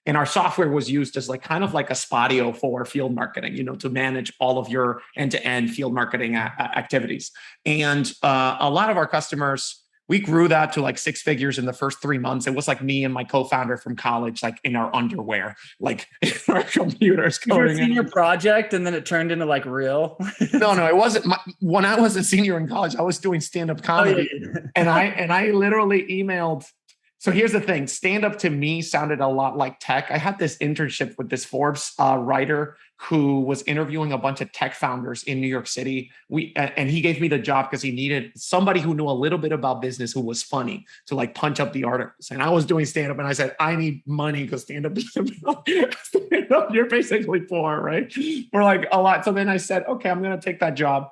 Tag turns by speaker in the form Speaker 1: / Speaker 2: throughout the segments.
Speaker 1: And our software was used as like kind of like a Spodio for field marketing, to manage all of your end-to-end field marketing activities. And a lot of our customers, we grew that to like 6 figures in the first 3 months. It was like me and my co-founder from college, like in our underwear, like in our computers.
Speaker 2: Your senior project, and then it turned into like real.
Speaker 1: No, it wasn't. When I was a senior in college, I was doing stand-up comedy, and I literally emailed. So here's the thing: stand-up to me sounded a lot like tech. I had this internship with this Forbes writer who was interviewing a bunch of tech founders in New York City. And he gave me the job because he needed somebody who knew a little bit about business who was funny to like punch up the articles. And I was doing stand-up, and I said, I need money because stand-up is stand-up, you're basically poor, right? For like a lot. So then I said, okay, I'm going to take that job.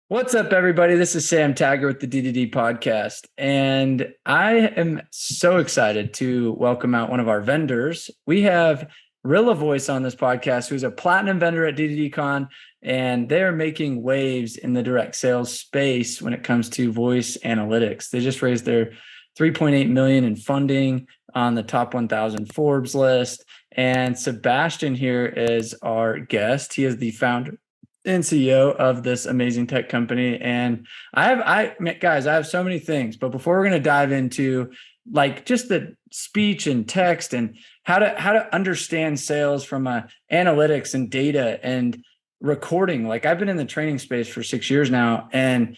Speaker 2: What's up, everybody? This is Sam TAGGART with the D2D Podcast, and I am so excited to welcome out one of our vendors. We have Rillavoice on this podcast, who's a platinum vendor at D2D Con, and they're making waves in the direct sales space when it comes to voice analytics. They just raised their $3.8 million in funding on the top 1,000 Forbes list, and Sebastian here is our guest. He is the founder and CEO of this amazing tech company. And I have so many things, but before we're going to dive into like just the speech and text and how to understand sales from analytics and data and recording, like I've been in the training space for 6 years now, and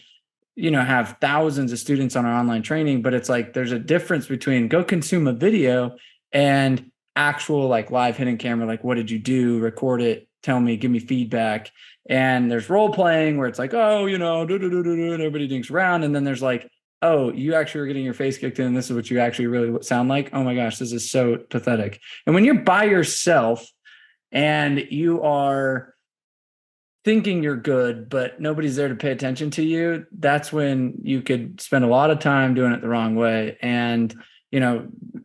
Speaker 2: have thousands of students on our online training, but it's like there's a difference between go consume a video and actual like live hidden camera, like what did you do, record it, tell me, give me feedback. And there's role playing where it's like, oh, and everybody dinks around. And then there's like, oh, you actually are getting your face kicked in. And this is what you actually really sound like. Oh my gosh, this is so pathetic. And when you're by yourself and you are thinking you're good, but nobody's there to pay attention to you, that's when you could spend a lot of time doing it the wrong way. And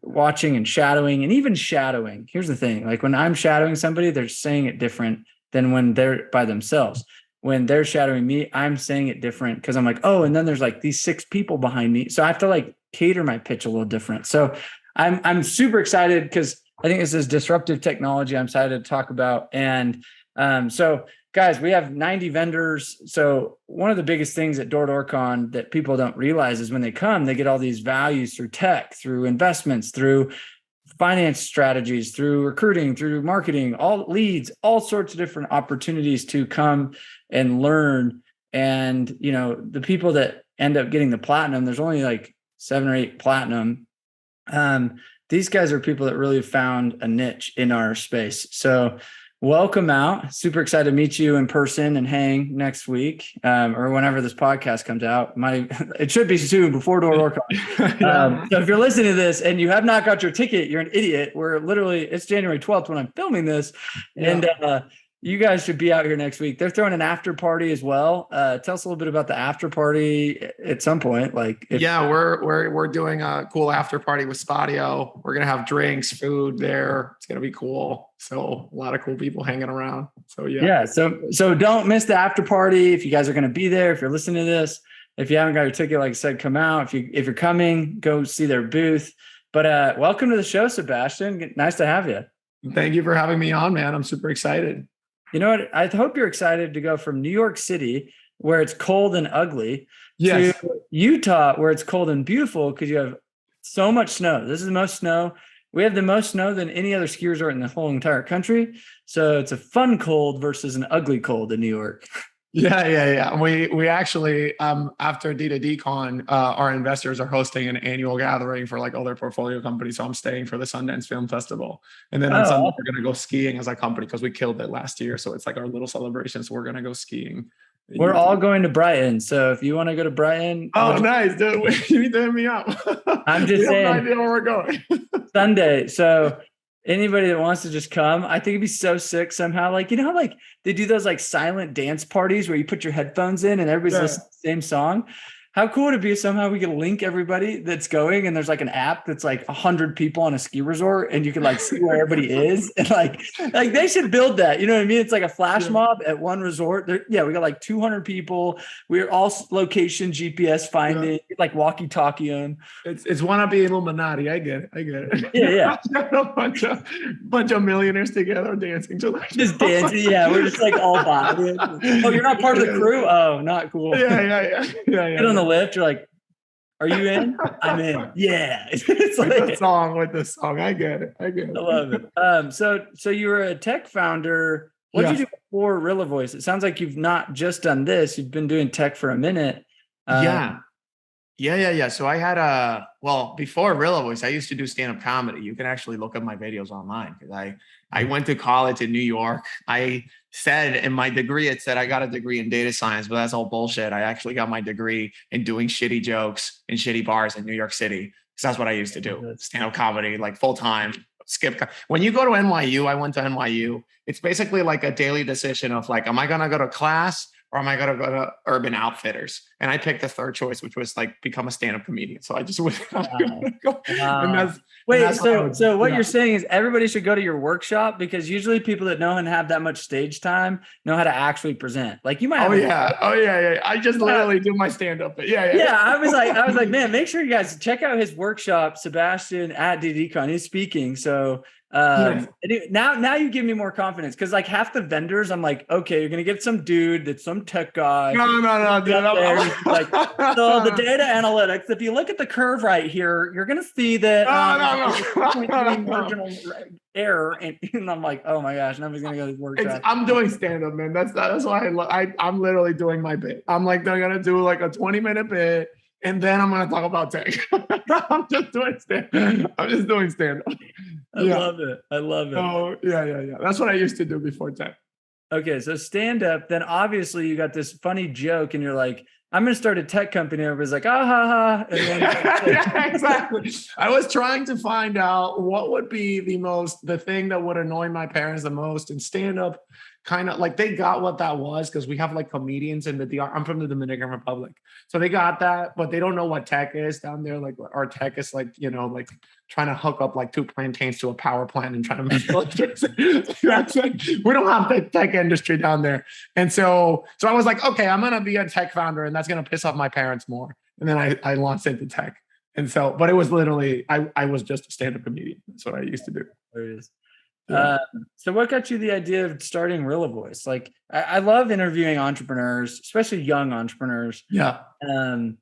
Speaker 2: watching and shadowing, and even shadowing. Here's the thing. Like when I'm shadowing somebody, they're saying it different than when they're by themselves. When they're shadowing me, I'm saying it different because I'm like, oh, and then there's like these 6 people behind me. So I have to like cater my pitch a little different. So I'm super excited because I think this is disruptive technology I'm excited to talk about. And so guys, we have 90 vendors. So one of the biggest things at DoorCon that people don't realize is when they come, they get all these values through tech, through investments, through finance strategies, through recruiting, through marketing, all leads, all sorts of different opportunities to come and learn. And, the people that end up getting the platinum, there's only like 7 or 8 platinum. These guys are people that really found a niche in our space. So welcome out. Super excited to meet you in person and hang next week or whenever this podcast comes out. It should be soon before DoorCon. So if you're listening to this and you have not got your ticket, you're an idiot. It's January 12th when I'm filming this. Yeah. And you guys should be out here next week. They're throwing an after party as well. Tell us a little bit about the after party at some point.
Speaker 1: We're doing a cool after party with Spodio. We're gonna have drinks, food there. It's gonna be cool. So a lot of cool people hanging around. So yeah.
Speaker 2: So don't miss the after party. If you guys are gonna be there, if you're listening to this, if you haven't got your ticket, like I said, come out. If you're coming, go see their booth. But welcome to the show, Sebastian. Nice to have you.
Speaker 1: Thank you for having me on, man. I'm super excited.
Speaker 2: You know what? I hope you're excited to go from New York City, where it's cold and ugly, to Utah, where it's cold and beautiful because you have so much snow. This is the most snow. We have the most snow than any other ski resort in the whole entire country. So it's a fun cold versus an ugly cold in New York.
Speaker 1: Yeah. We actually, after D2D Con, our investors are hosting an annual gathering for like all their portfolio companies. So I'm staying for the Sundance Film Festival. And then on Sunday, we're going to go skiing as a company because we killed it last year. So it's like our little celebration. So we're going to go skiing.
Speaker 2: We're all going to Brighton. So if you want to go to Brighton.
Speaker 1: Oh, nice, dude. You need to hit me up.
Speaker 2: I'm just saying.
Speaker 1: I have no idea where we're going.
Speaker 2: Sunday. So anybody that wants to just come, I think it'd be so sick somehow. Like, how they do those like silent dance parties where you put your headphones in and everybody's listening to the same song. How cool would it be if somehow we could link everybody that's going and there's like an app that's like 100 people on a ski resort and you can like see where everybody is and like they should build that. You know what I mean? It's like a flash mob at one resort. We got like 200 people. We're all location GPS finding, like walkie-talkie on.
Speaker 1: It's wannabe Illuminati. I get it.
Speaker 2: Yeah.
Speaker 1: A bunch of millionaires together dancing to like
Speaker 2: just dancing. Yeah, we're just like all bodies. Oh, you're not part of the crew? Oh, not cool.
Speaker 1: Yeah.
Speaker 2: Get on the lift. You're like, are you in? I'm in. Yeah. It's
Speaker 1: like with the song. I get it. I
Speaker 2: love it. So you were a tech founder. What did you do before Rillavoice? It sounds like you've not just done this. You've been doing tech for a minute.
Speaker 1: Yeah. So I had before Rillavoice, I used to do stand-up comedy. You can actually look up my videos online because I went to college in New York. I said in my degree, it said I got a degree in data science, but that's all bullshit. I actually got my degree in doing shitty jokes in shitty bars in New York City. Because that's what I used to do. Stand-up comedy, like full-time. When you go to NYU, I went to NYU. It's basically like a daily decision of like, am I going to go to class or am I going to go to Urban Outfitters? And I picked the third choice, which was like become a stand-up comedian. So I just went.
Speaker 2: So what you're saying is everybody should go to your workshop because usually people that know and have that much stage time know how to actually present. Like you might.
Speaker 1: Oh yeah. I just literally do my stand-up. Yeah.
Speaker 2: I was like, man, make sure you guys check out his workshop, Sebastian at D2D. He's speaking. So. Now you give me more confidence because like half the vendors I'm like, okay, you're gonna get some dude that's some tech guy.
Speaker 1: No, dude.
Speaker 2: Like, so the data analytics, if you look at the curve right here, you're gonna see that marginal error, and I'm like, oh my gosh, nobody's gonna go to this workshop.
Speaker 1: I'm doing stand-up, man. That's why I'm literally doing my bit. I'm like, they're gonna do like a 20-minute bit. And then I'm going to talk about tech. I'm just doing stand-up.
Speaker 2: I love it.
Speaker 1: Oh, yeah. That's what I used to do before tech.
Speaker 2: Okay, so stand-up, then obviously you got this funny joke and you're like, I'm going to start a tech company. Everybody's like, ah, ha, ha. And then
Speaker 1: yeah, exactly. I was trying to find out what would be the thing that would annoy my parents the most, and stand-up kind of like they got what that was because we have like comedians in the DR. I'm from the Dominican Republic. So they got that, but they don't know what tech is down there. Like our tech is like, like trying to hook up like 2 plantains to a power plant and trying to make electricity. That's it. We don't have the tech industry down there. And so I was like, okay, I'm going to be a tech founder and that's going to piss off my parents more. And then I launched into tech. And so, but it was literally, I was just a stand-up comedian. That's what I used to do.
Speaker 2: There it is. So what got you the idea of starting Rillavoice? Like, I love interviewing entrepreneurs, especially young entrepreneurs.
Speaker 1: Yeah.
Speaker 2: And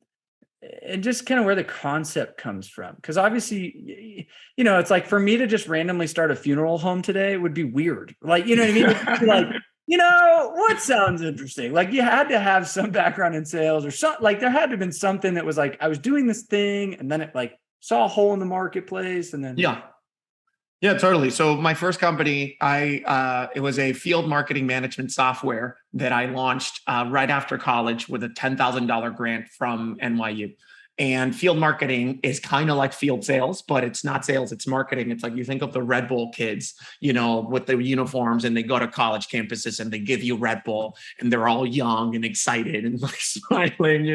Speaker 2: just kind of where the concept comes from. Because obviously, it's like for me to just randomly start a funeral home today would be weird. Like, you know what I mean? Like, what sounds interesting? Like you had to have some background in sales or something. Like there had to have been something that was like, I was doing this thing and then it like saw a hole in the marketplace and then.
Speaker 1: Yeah, totally. So my first company, it was a field marketing management software that I launched right after college with a $10,000 grant from NYU. And field marketing is kind of like field sales, but it's not sales, it's marketing. It's like you think of the Red Bull kids, with the uniforms and they go to college campuses and they give you Red Bull and they're all young and excited and like smiling,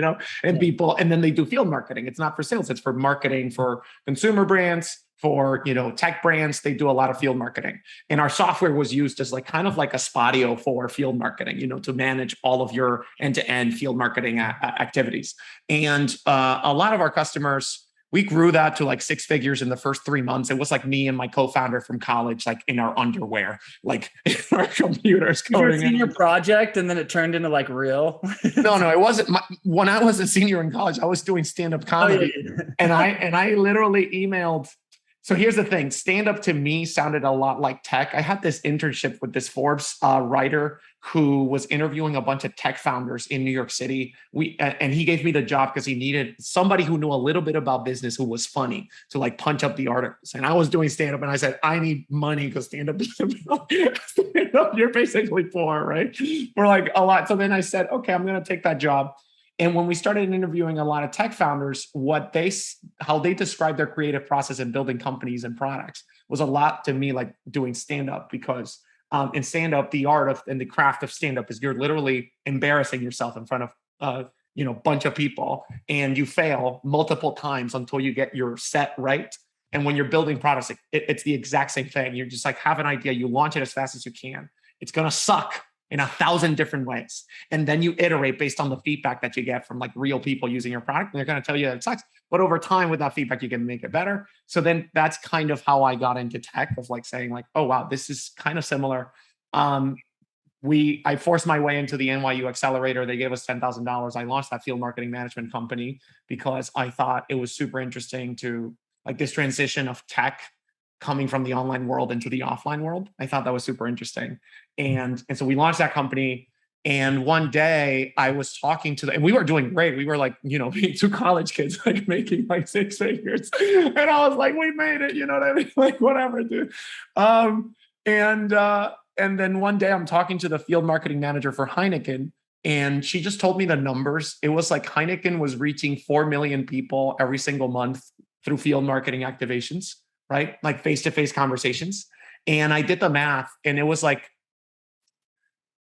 Speaker 1: and people, and then they do field marketing. It's not for sales, it's for marketing for consumer brands. For tech brands, they do a lot of field marketing, and our software was used as like kind of like a Spodio for field marketing, to manage all of your end-to-end field marketing activities. And a lot of our customers, we grew that to like 6 figures in the first 3 months. It was like me and my co-founder from college, like in our underwear, like in our computers.
Speaker 2: Your senior project, and then it turned into like real.
Speaker 1: No, it wasn't. When I was a senior in college, I was doing stand-up comedy, and I literally emailed. So here's the thing. Stand-up to me sounded a lot like tech. I had this internship with this Forbes writer who was interviewing a bunch of tech founders in New York City. And he gave me the job because he needed somebody who knew a little bit about business who was funny to like punch up the articles. And I was doing stand-up and I said, I need money because stand-up is you're basically poor, right? For like a lot. So then I said, okay, I'm going to take that job. And when we started interviewing a lot of tech founders, how they describe their creative process in building companies and products was a lot to me like doing stand-up, because in stand-up, the art of and the craft of stand-up is you're literally embarrassing yourself in front of bunch of people, and you fail multiple times until you get your set right. And when you're building products, it's the exact same thing. You're just like, have an idea, you launch it as fast as you can. It's going to suck in 1,000 different ways. And then you iterate based on the feedback that you get from like real people using your product. And they're going to tell you that it sucks. But over time, with that feedback, you can make it better. So then that's kind of how I got into tech, of like saying like, oh, wow, this is kind of similar. I forced my way into the NYU accelerator. They gave us $10,000. I launched that field marketing management company because I thought it was super interesting to like this transition of tech coming from the online world into the offline world. I thought that was super interesting. And so we launched that company. And one day I was talking to them, and we were doing great. We were like, two college kids, like making like 6 figures. And I was like, we made it, you know what I mean? Like, whatever, dude. And then one day I'm talking to the field marketing manager for Heineken, and she just told me the numbers. It was like Heineken was reaching 4 million people every single month through field marketing activations, right? Like face-to-face conversations. And I did the math, and it was like,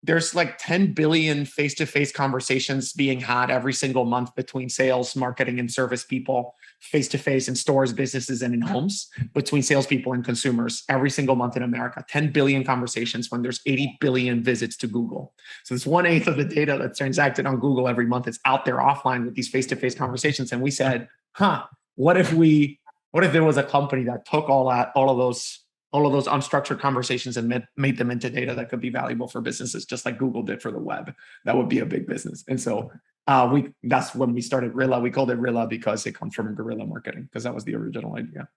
Speaker 1: there's like 10 billion face-to-face conversations being had every single month between sales, marketing, and service people, face-to-face in stores, businesses, and in homes, between salespeople and consumers every single month in America. 10 billion conversations when there's 80 billion visits to Google. So it's 1/8 of the data that's transacted on Google every month. It's out there offline with these face-to-face conversations. And we said, what if there was a company that took all of those unstructured conversations and made them into data that could be valuable for businesses, just like Google did for the web? That would be a big business. And so that's when we started Rilla. We called it Rilla because it comes from guerrilla marketing, because that was the original idea.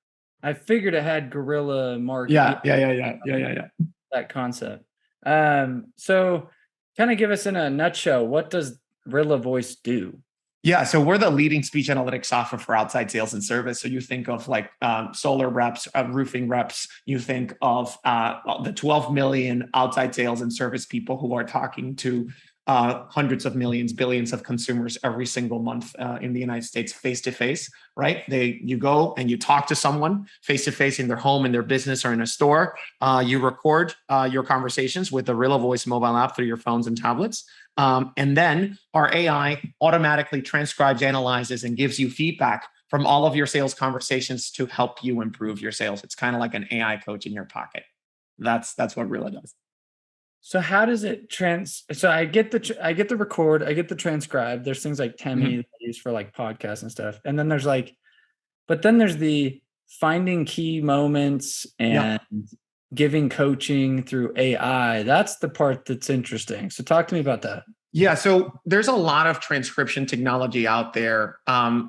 Speaker 2: I figured it had guerrilla marketing.
Speaker 1: Yeah.
Speaker 2: That concept. So kind of give us in a nutshell, what does Rillavoice do?
Speaker 1: Yeah, so we're the leading speech analytics software for outside sales and service. So you think of like solar reps, roofing reps. You think of the 12 million outside sales and service people who are talking to hundreds of millions, billions of consumers every single month in the United States, face to face, right? You go and you talk to someone face to face in their home, in their business, or in a store. You record your conversations with the Rillavoice mobile app through your phones and tablets. And then our AI automatically transcribes, analyzes, and gives you feedback from all of your sales conversations to help you improve your sales. It's kind of like an AI coach in your pocket. That's what Rilla does.
Speaker 2: So how does it so I get the record, I get the transcribe. There's things like Temi that I use for like podcasts and stuff. And then there's the finding key moments and giving coaching through AI. That's the part that's interesting. So talk to me about that.
Speaker 1: Yeah, so there's a lot of transcription technology out there.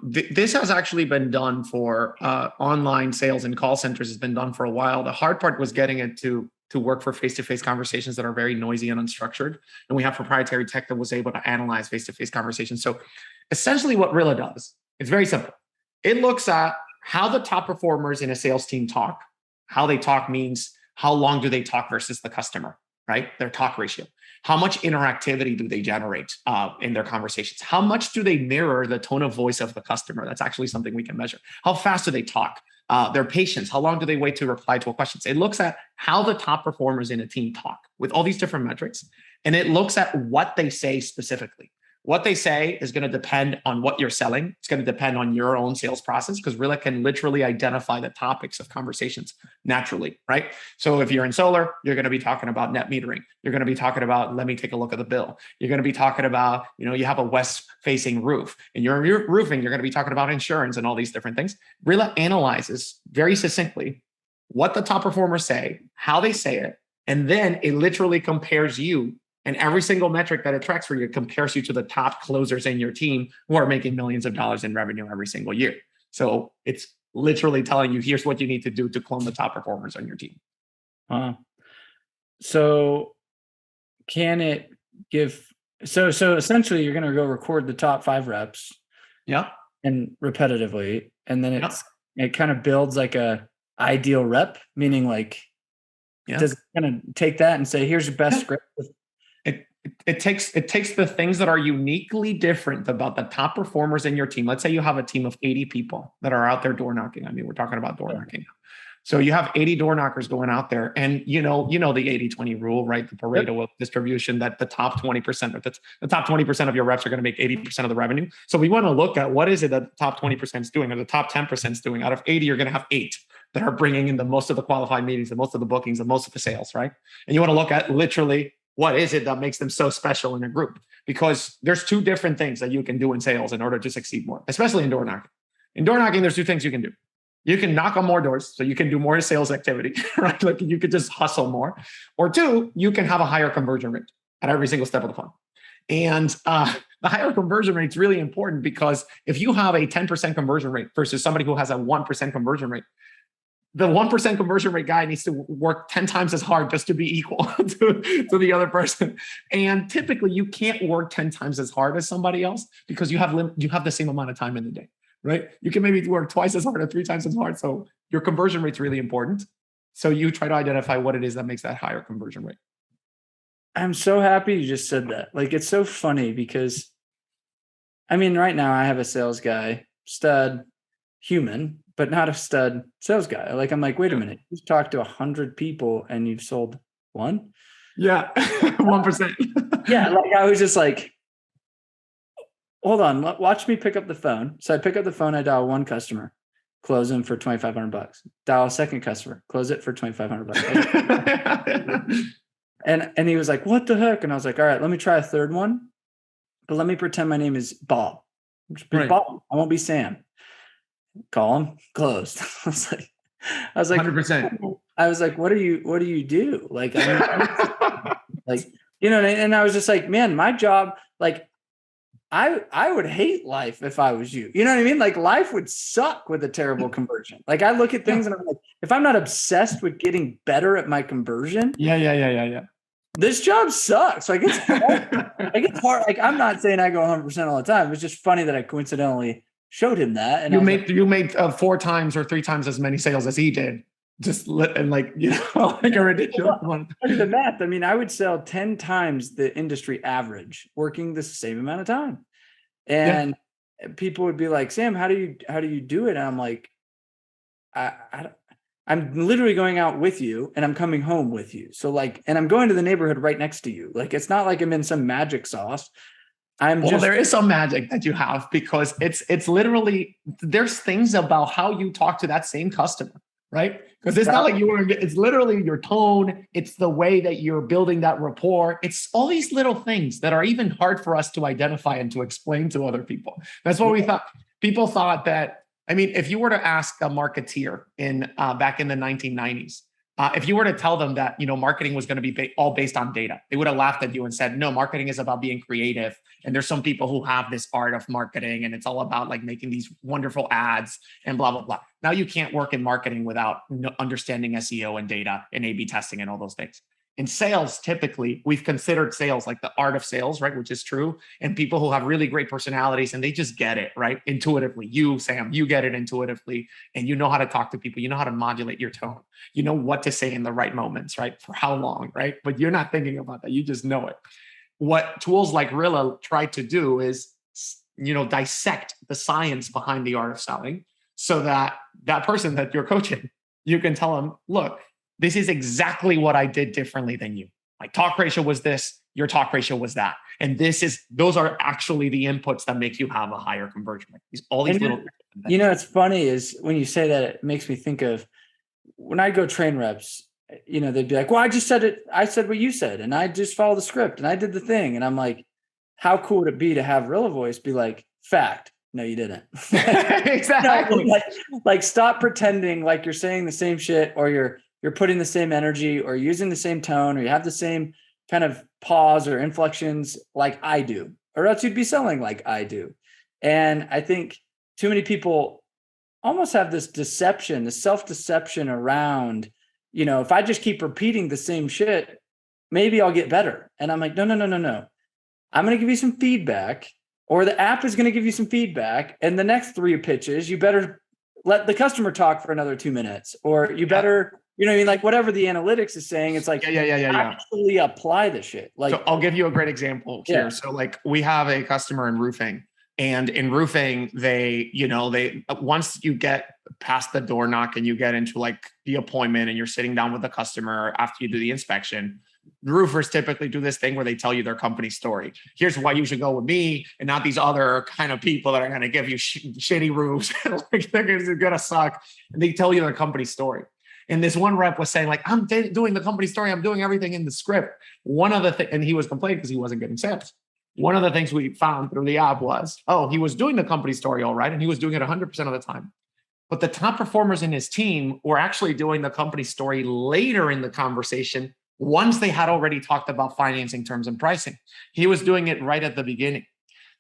Speaker 1: This has actually been done for online sales and call centers. Has been done for a while. The hard part was getting it to work for face-to-face conversations that are very noisy and unstructured. And we have proprietary tech that was able to analyze face-to-face conversations. So essentially what Rilla does, it's very simple. It looks at how the top performers in a sales team talk. How they talk means how long do they talk versus the customer, right? Their talk ratio. How much interactivity do they generate in their conversations? How much do they mirror the tone of voice of the customer? That's actually something we can measure. How fast do they talk? Their patience. How long do they wait to reply to a question? It looks at how the top performers in a team talk with all these different metrics. And it looks at what they say specifically. What they say is going to depend on what you're selling. It's going to depend on your own sales process, because Rilla can literally identify the topics of conversations naturally, right? So if you're in solar, you're going to be talking about net metering. You're going to be talking about, let me take a look at the bill. You're going to be talking about, you have a west-facing roof, and you're roofing. You're going to be talking about insurance and all these different things. Rilla analyzes very succinctly what the top performers say, how they say it, and then it literally compares you. And every single metric that it tracks for you compares you to the top closers in your team who are making millions of dollars in revenue every single year. So it's literally telling you, here's what you need to do to clone the top performers on your team.
Speaker 2: So can it give, so essentially you're going to go record the top 5 reps.
Speaker 1: Yeah.
Speaker 2: And repetitively. And then it kind of builds like a ideal rep, meaning like, does it kind of take that and say, here's your best script?
Speaker 1: It takes the things that are uniquely different about the top performers in your team. Let's say you have a team of 80 people that are out there door knocking. I mean, we're talking about door knocking. So you have 80 door knockers going out there, and you know the 80-20 rule, right? The Pareto of distribution, that the top 20% of the top 20% of your reps are going to make 80% of the revenue. So we want to look at what is it that the top 20% is doing, or the top 10% is doing. Out of 80, you're going to have 8 that are bringing in the most of the qualified meetings, the most of the bookings, the most of the sales, right? And you want to look at literally what is it that makes them so special in a group, because there's 2 different things that you can do in sales in order to succeed more, especially in door knocking. In door knocking, there's 2 things you can do. You can knock on more doors, so you can do more sales activity, right? Like you could just hustle more. Or 2, you can have a higher conversion rate at every single step of the funnel. And the higher conversion rate is really important, because if you have a 10% conversion rate versus somebody who has a 1% conversion rate, the 1% conversion rate guy needs to work 10 times as hard just to be equal to the other person. And typically you can't work 10 times as hard as somebody else, because you have the same amount of time in the day. Right? You can maybe work twice as hard or 3 times as hard. So your conversion rate's really important. So you try to identify what it is that makes that higher conversion rate.
Speaker 2: I'm so happy you just said that. Like, it's so funny because, I mean, right now I have a sales guy, stud, human, but not a stud sales guy. Like, I'm like, wait a minute, you've talked to 100 people and you've sold 1?
Speaker 1: Yeah, 1%.
Speaker 2: Yeah, like I was just like, hold on, watch me pick up the phone. So I pick up the phone, I dial 1 customer, close him for $2,500. Dial a second customer, close it for $2,500. And he was like, what the heck? And I was like, all right, let me try a third one, but let me pretend my name is Bob. Right. Bob. I won't be Sam. Call him, closed. I was like,
Speaker 1: 100%.
Speaker 2: I was like, what do you do? Like, like, you know, and I was just like, man, my job, like, I would hate life if I was you. You know what I mean? Like, life would suck with a terrible conversion. Like, I look at things and I'm like, if I'm not obsessed with getting better at my conversion,
Speaker 1: yeah.
Speaker 2: This job sucks. Like, it's hard. Like, I'm not saying I go 100% all the time. It's just funny that I coincidentally showed him that. And
Speaker 1: you made 4 times or 3 times as many sales as he did. Like a ridiculous one.
Speaker 2: The math. I mean, I would sell 10 times the industry average working the same amount of time. And people would be like, Sam, how do you do it? And I'm like, I'm literally going out with you and I'm coming home with you. So like, and I'm going to the neighborhood right next to you. Like, it's not like I'm in some magic sauce.
Speaker 1: There is some magic that you have, because it's literally, there's things about how you talk to that same customer, right? Because it's not like it's literally your tone. It's the way that you're building that rapport. It's all these little things that are even hard for us to identify and to explain to other people. That's what we thought. People thought that, I mean, if you were to ask a marketeer back in the 1990s, if you were to tell them that, marketing was going to be all based on data, they would have laughed at you and said, no, marketing is about being creative. And there's some people who have this art of marketing, and it's all about like making these wonderful ads and blah, blah, blah. Now you can't work in marketing without understanding SEO and data and A/B testing and all those things. In sales, typically, we've considered sales like the art of sales, right? Which is true. And people who have really great personalities and they just get it, right? Intuitively. You, Sam, you get it intuitively, and you know how to talk to people. You know how to modulate your tone. You know what to say in the right moments, right? For how long, right? But you're not thinking about that. You just know it. What tools like Rilla try to do is, dissect the science behind the art of selling, so that that person that you're coaching, you can tell them, look, this is exactly what I did differently than you. My talk ratio was this, your talk ratio was that. And those are actually the inputs that make you have a higher conversion rate. All these little things.
Speaker 2: It's funny is when you say that, it makes me think of when I go train reps, they'd be like, well, I just said it. I said what you said, and I just followed the script and I did the thing. And I'm like, how cool would it be to have Rillavoice be like, fact? No, you didn't.
Speaker 1: Exactly.
Speaker 2: Like, stop pretending like you're saying the same shit, or you're putting the same energy, or using the same tone, or you have the same kind of pause or inflections like I do, or else you'd be selling like I do. And I think too many people almost have this deception, this self-deception around, if I just keep repeating the same shit, maybe I'll get better. And I'm like, no. I'm going to give you some feedback, or the app is going to give you some feedback. And the next 3 pitches, you better let the customer talk for another 2 minutes, or you better, like whatever the analytics is saying, it's like, actually apply the shit. Like,
Speaker 1: so I'll give you a great example here. Yeah. So like we have a customer in roofing And in roofing, they once you get past the door knock and you get into like the appointment and you're sitting down with the customer after you do the inspection, roofers typically do this thing where they tell you their company story. Here's why you should go with me and not these other kind of people that are going to give you shitty roofs. Like they're going to suck. And they tell you their company story. And this one rep was saying like, I'm doing the company story. I'm doing everything in the script. One of the things, and he was complaining because he wasn't getting sales. One of the things we found through the app was, he was doing the company story all right. And he was doing it 100% of the time. But the top performers in his team were actually doing the company story later in the conversation once they had already talked about financing terms and pricing. He was doing it right at the beginning.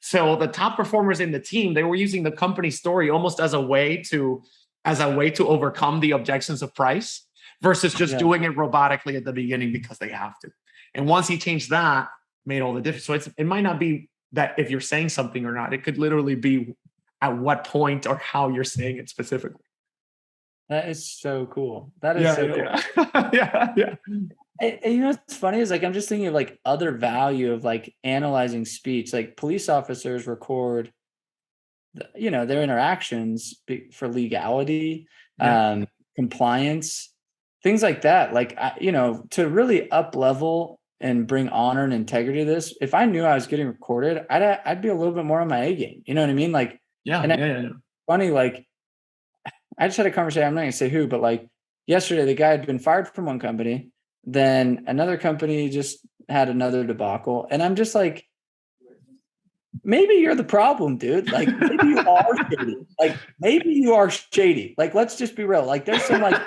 Speaker 1: So the top performers in the team, they were using the company story almost as a way to overcome the objections of price versus just doing it robotically at the beginning because they have to. And once he changed that, made all the difference. So it might not be that if you're saying something or not, it could literally be at what point or how you're saying it specifically.
Speaker 2: That is so cool. That is
Speaker 1: cool. Yeah.
Speaker 2: And you know what's funny is like I'm just thinking of like other value of like analyzing speech. Like police officers record, their interactions for legality, compliance, things like that. Like to really up level and bring honor and integrity to this. If I knew I was getting recorded, I'd be a little bit more on my A game. You know what I mean? Like funny. Like I just had a conversation. I'm not gonna say who, but like yesterday, the guy had been fired from one company. Then another company just had another debacle. And I'm just like, maybe you're the problem, dude. Like maybe you are shady. Like maybe you are shady. Like, let's just be real. Like there's some like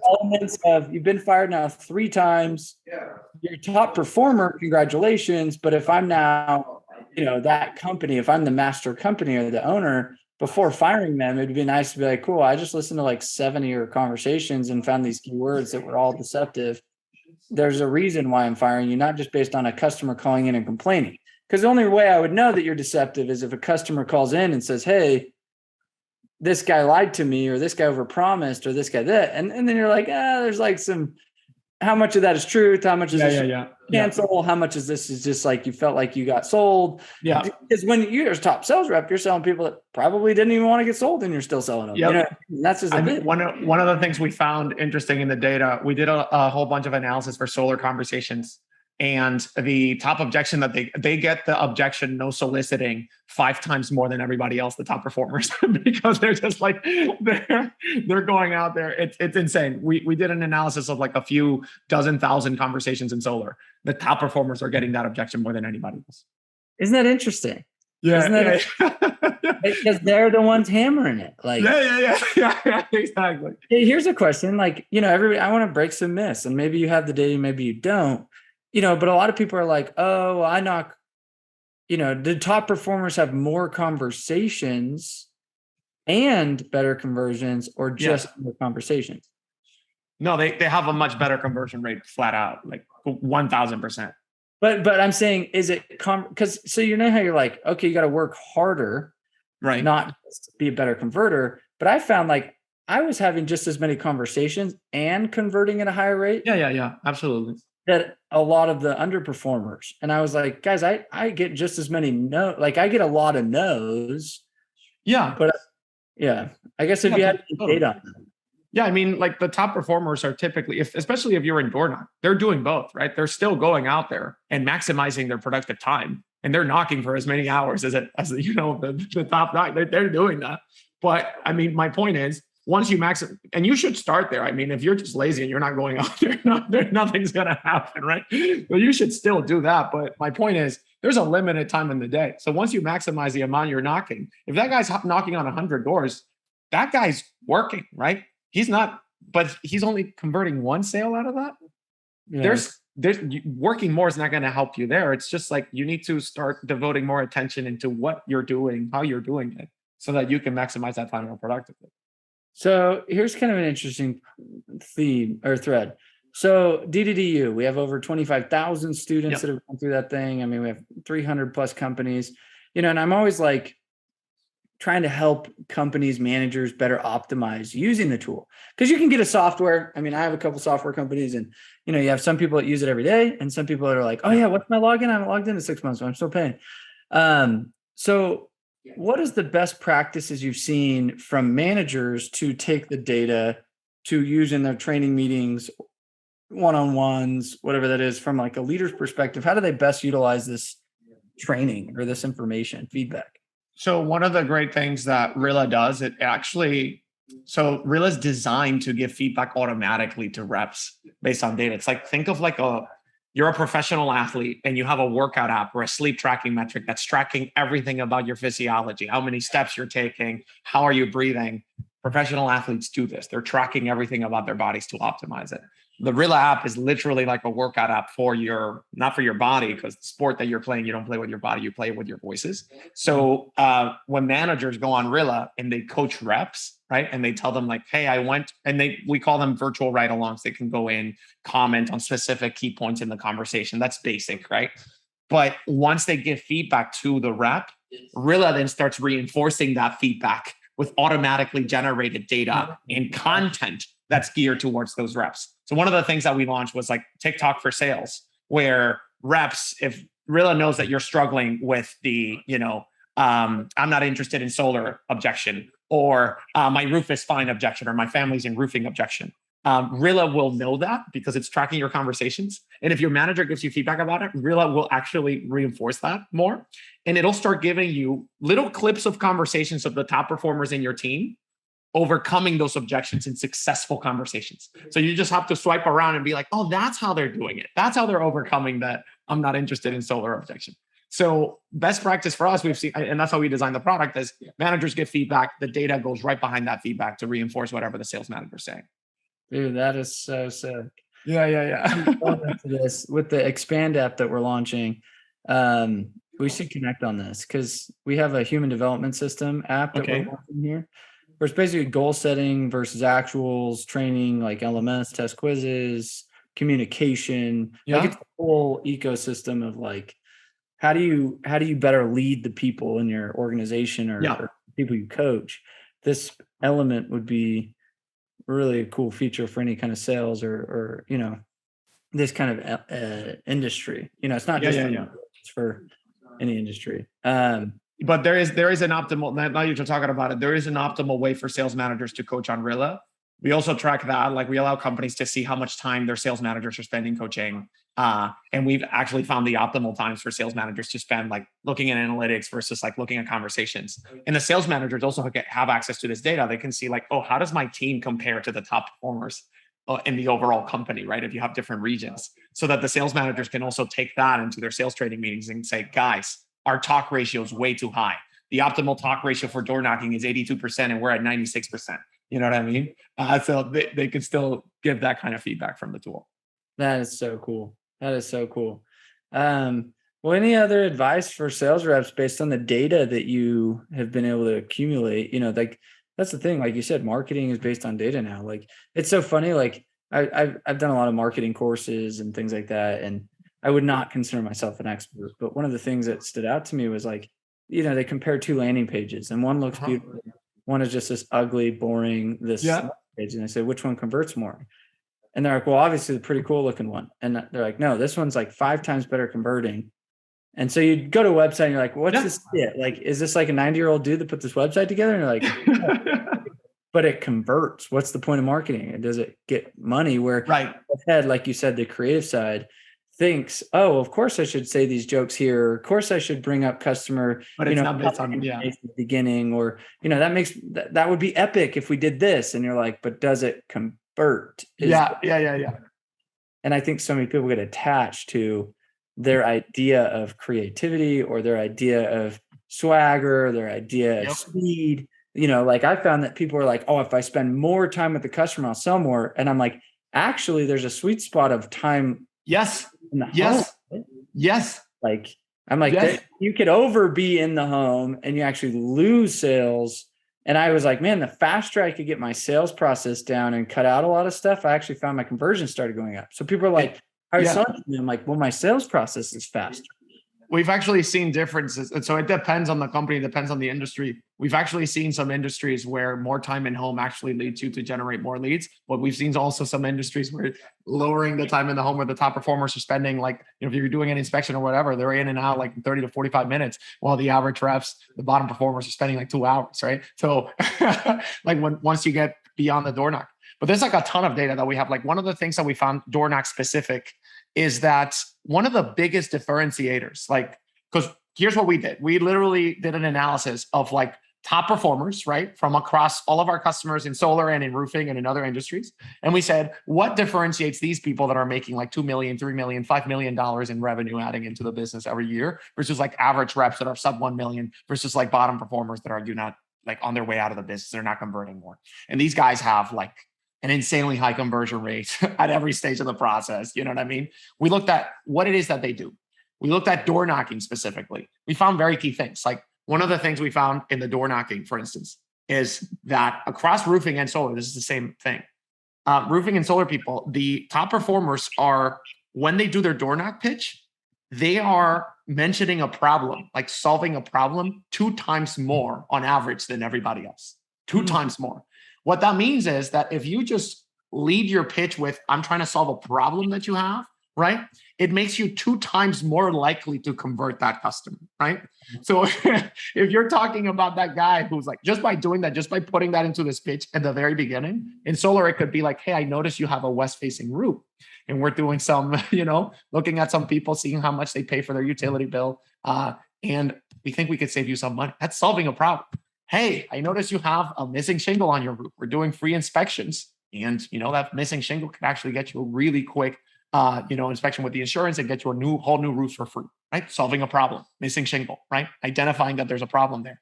Speaker 2: elements of you've been fired now 3 times. Yeah. You're a top performer. Congratulations. But if I'm now, that company, if I'm the master company or the owner, before firing them, it'd be nice to be like, cool, I just listened to like 7 of your conversations and found these keywords that were all deceptive. There's a reason why I'm firing you, not just based on a customer calling in and complaining. Because the only way I would know that you're deceptive is if a customer calls in and says, hey, this guy lied to me, or this guy overpromised, or this guy that. And then you're like, there's like some, how much of that is truth? How much is cancel? How much is this is just like you felt like you got sold? Yeah. Because when you're a top sales rep, you're selling people that probably didn't even want to get sold and you're still selling them.
Speaker 1: Yep.
Speaker 2: That's just
Speaker 1: one of the things we found interesting in the data, we did a whole bunch of analysis for solar conversations. And the top objection that they get the objection no soliciting 5 times more than everybody else, the top performers, because they're just like they're going out there. It's insane. We did an analysis of like a few dozen thousand conversations in solar. The top performers are getting that objection more than anybody else.
Speaker 2: Isn't that interesting?
Speaker 1: Yeah,
Speaker 2: Isn't that because they're the ones hammering it. Like
Speaker 1: yeah, exactly.
Speaker 2: Hey, here's a question. Like, everybody, I want to break some myths, and maybe you have the data, maybe you don't. But a lot of people are like, oh, I knock, the top performers have more conversations and better conversions, or just more conversations?
Speaker 1: No, they have a much better conversion rate flat out, like 1,000%.
Speaker 2: But I'm saying, is it because so how you're like, okay, you got to work harder,
Speaker 1: right?
Speaker 2: Not just be a better converter. But I found like I was having just as many conversations and converting at a higher rate.
Speaker 1: Yeah, absolutely.
Speaker 2: That a lot of the underperformers. And I was like, guys, I get just as many no, like I get a lot of no's.
Speaker 1: Yeah.
Speaker 2: But I guess if you had data on them.
Speaker 1: Yeah, I mean, like the top performers are typically, especially if you're in door knock, they're doing both, right? They're still going out there and maximizing their productive time, and they're knocking for as many hours as the top knock. They're doing that. But I mean, my point is, once you max it, and you should start there. I mean, if you're just lazy and you're not going out there, nothing's going to happen, right? So you should still do that. But my point is, there's a limited time in the day. So once you maximize the amount you're knocking, if that guy's knocking on 100 doors, that guy's working, right? He's not, but he's only converting 1 sale out of that. Yeah. There's working more is not going to help you there. It's just like you need to start devoting more attention into what you're doing, how you're doing it, so that you can maximize that time more productively.
Speaker 2: So here's kind of an interesting theme or thread. So D2DU, we have over 25,000 students that have gone through that thing. I mean, we have 300 plus companies, and I'm always like trying to help companies, managers better optimize using the tool. Because you can get a software. I mean, I have a couple software companies, and you have some people that use it every day, and some people that are like, oh yeah, what's my login? I haven't logged in 6 months, so I'm still paying. So what is the best practices you've seen from managers to take the data to use in their training meetings, one-on-ones, whatever that is, from like a leader's perspective? How do they best utilize this training or this information feedback?
Speaker 1: So one of the great things that Rilla does, Rilla is designed to give feedback automatically to reps based on data. It's like, think of like you're a professional athlete and you have a workout app or a sleep tracking metric that's tracking everything about your physiology, how many steps you're taking, how are you breathing. Professional athletes do this. They're tracking everything about their bodies to optimize it. The Rilla app is literally like a workout app not for your body, because the sport that you're playing, you don't play with your body, you play with your voices. So when managers go on Rilla and they coach reps, right? And they tell them like, hey, we call them virtual ride-alongs. They can go in, comment on specific key points in the conversation. That's basic, right? But once they give feedback to the rep, Rilla then starts reinforcing that feedback with automatically generated data and content that's geared towards those reps. So one of the things that we launched was like TikTok for sales, where reps, if Rilla knows that you're struggling with the, I'm not interested in solar objection, or my roof is fine objection, or my family's in roofing objection. Rilla will know that because it's tracking your conversations. And if your manager gives you feedback about it, Rilla will actually reinforce that more. And it'll start giving you little clips of conversations of the top performers in your team overcoming those objections in successful conversations. So you just have to swipe around and be like, oh, that's how they're doing it. That's how they're overcoming that I'm not interested in solar objection. So best practice for us, we've seen, and that's how we design the product, is managers get feedback. The data goes right behind that feedback to reinforce whatever the sales manager is saying.
Speaker 2: Dude, that is so sick.
Speaker 1: Yeah.
Speaker 2: This with the Expand app that we're launching, we should connect on this because we have a human development system app that we're launching here. Where it's basically goal setting versus actuals, training, like LMS, test quizzes, communication.
Speaker 1: Yeah.
Speaker 2: Like it's a whole ecosystem of like, how do you better lead the people in your organization or people you coach? This element would be really a cool feature for any kind of sales or this kind of industry. It's not just it's for any industry.
Speaker 1: But there is an optimal, now you're talking about it, there is an optimal way for sales managers to coach on Rilla. We also track that, like we allow companies to see how much time their sales managers are spending coaching. And we've actually found the optimal times for sales managers to spend like looking at analytics versus like looking at conversations. And the sales managers also have access to this data. They can see like, oh, how does my team compare to the top performers in the overall company, right? If you have different regions, so that the sales managers can also take that into their sales training meetings and say, guys, our talk ratio is way too high. The optimal talk ratio for door knocking is 82% and we're at 96%. You know what I mean? So they can still give that kind of feedback from the tool.
Speaker 2: That is so cool. Well, any other advice for sales reps based on the data that you have been able to accumulate? Like that's the thing, like you said, marketing is based on data now. Like it's so funny. Like I've done a lot of marketing courses and things like that. And I would not consider myself an expert, but one of the things that stood out to me was like, they compare two landing pages and one looks beautiful. One is just this ugly, boring, page. And I said, which one converts more? And they're like, well, obviously the pretty cool looking one. And they're like, no, this one's like 5 times better converting. And so you go to a website and you're like, what's this? Like, is this like a 90-year-old dude that put this website together? And you're like, but it converts. What's the point of marketing? And does it get money? Where ahead, like you said, the creative side thinks, oh, of course I should say these jokes here. Of course I should bring up customer,
Speaker 1: but it's not based on
Speaker 2: the beginning, or that would be epic if we did this. And you're like, but does it convert?
Speaker 1: Yeah.
Speaker 2: And I think so many people get attached to their idea of creativity or their idea of swagger, their idea of speed. Like I found that people are like, oh, if I spend more time with the customer, I'll sell more. And I'm like, actually, there's a sweet spot of time.
Speaker 1: Yes.
Speaker 2: Like, I'm like, you could be in the home and you actually lose sales. And I was like, man, the faster I could get my sales process down and cut out a lot of stuff, I actually found my conversion started going up. So people are like, how are you selling to me? I'm like, well, my sales process is faster.
Speaker 1: we've actually seen differences. And so it depends on the company, it depends on the industry. We've actually seen some industries where more time in home actually leads you to generate more leads. But we've seen also some industries where lowering the time in the home where the top performers are spending, like, if you're doing an inspection or whatever, they're in and out like 30 to 45 minutes, while the average reps, the bottom performers are spending like 2 hours, right? So like once you get beyond the door knock. But there's like a ton of data that we have. Like one of the things that we found door knock specific is that one of the biggest differentiators, like, because here's what we did. We literally did an analysis of like top performers, right, from across all of our customers in solar and in roofing and in other industries. And we said, what differentiates these people that are making like 2 million, 3 million, $5 million in revenue adding into the business every year versus like average reps that are sub 1 million versus like bottom performers that are not like on their way out of the business. They're not converting more. And these guys have like an insanely high conversion rate at every stage of the process. You know what I mean? We looked at what it is that they do. We looked at door knocking specifically. We found very key things. Like one of the things we found in the door knocking, for instance, is that across roofing and solar, this is the same thing. Roofing and solar people, the top performers are, when they do their door knock pitch, they are mentioning a problem, like solving a problem 2 times more on average than everybody else. 2 times more. What that means is that if you just lead your pitch with, I'm trying to solve a problem that you have, right? It makes you 2 times more likely to convert that customer, right? So if you're talking about that guy who's like, just by doing that, just by putting that into this pitch at the very beginning, in solar, it could be like, hey, I noticed you have a west-facing roof. And we're doing some, looking at some people, seeing how much they pay for their utility bill. And we think we could save you some money. That's solving a problem. Hey, I noticed you have a missing shingle on your roof. We're doing free inspections. And, that missing shingle can actually get you a really quick, inspection with the insurance and get you a whole new roof for free, right? Solving a problem, missing shingle, right? Identifying that there's a problem there.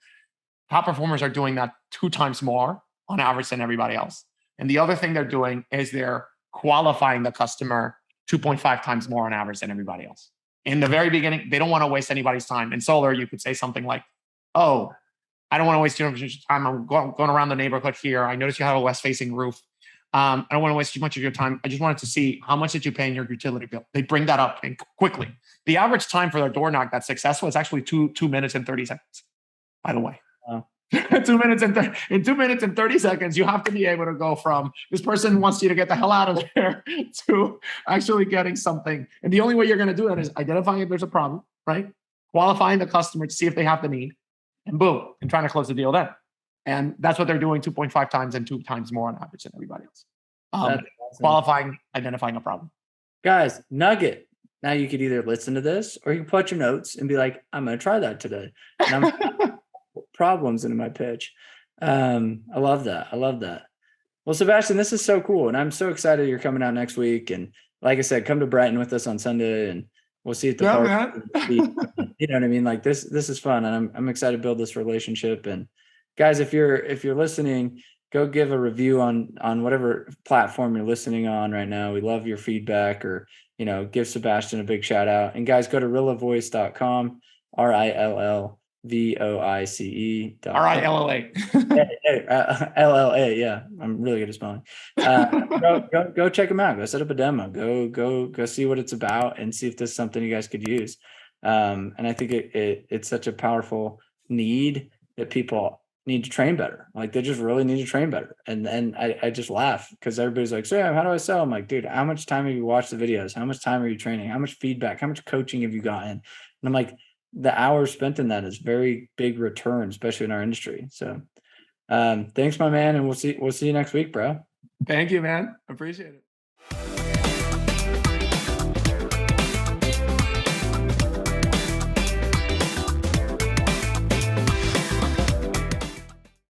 Speaker 1: Top performers are doing that 2 times more on average than everybody else. And the other thing they're doing is they're qualifying the customer 2.5 times more on average than everybody else. In the very beginning, they don't want to waste anybody's time. In solar, you could say something like, oh, I don't want to waste your time. I'm going around the neighborhood here. I noticed you have a west-facing roof. I don't want to waste too much of your time. I just wanted to see how much did you pay in your utility bill. They bring that up and quickly. The average time for their door knock that's successful is actually 2 minutes and 30 seconds, by the way. Wow. 2 minutes in 2 minutes and 30 seconds, you have to be able to go from this person wants you to get the hell out of there to actually getting something. And the only way you're going to do that is identifying if there's a problem, right? Qualifying the customer to see if they have the need, and boom, and trying to close the deal then. And that's what they're doing 2.5 times and 2 times more on average than everybody else. Awesome. Qualifying, identifying a problem.
Speaker 2: Guys, nugget. Now you could either listen to this or you can put your notes and be like, I'm going to try that today. And I'm going to put problems into my pitch. I love that. Well, Sebastian, this is so cool. And I'm so excited you're coming out next week. And like I said, come to Brighton with us on Sunday and we'll see at the park. You know what I mean? Like this is fun. And I'm excited to build this relationship. And guys, if you're listening, go give a review on whatever platform you're listening on right now. We love your feedback, or, give Sebastian a big shout out. And guys, go to rillavoice.com, RILLVOICE.
Speaker 1: RILLA.
Speaker 2: LLA. Yeah. I'm really good at spelling. Go check them out. Go set up a demo. Go see what it's about and see if this is something you guys could use. And I think it's such a powerful need that people need to train better. Like they just really need to train better. And I just laugh because everybody's like, Sam, how do I sell? I'm like, dude, how much time have you watched the videos? How much time are you training? How much feedback? How much coaching have you gotten? And I'm like, the hours spent in that is very big return, especially in our industry. So thanks, my man. And we'll see you next week, bro.
Speaker 1: Thank you, man. Appreciate it.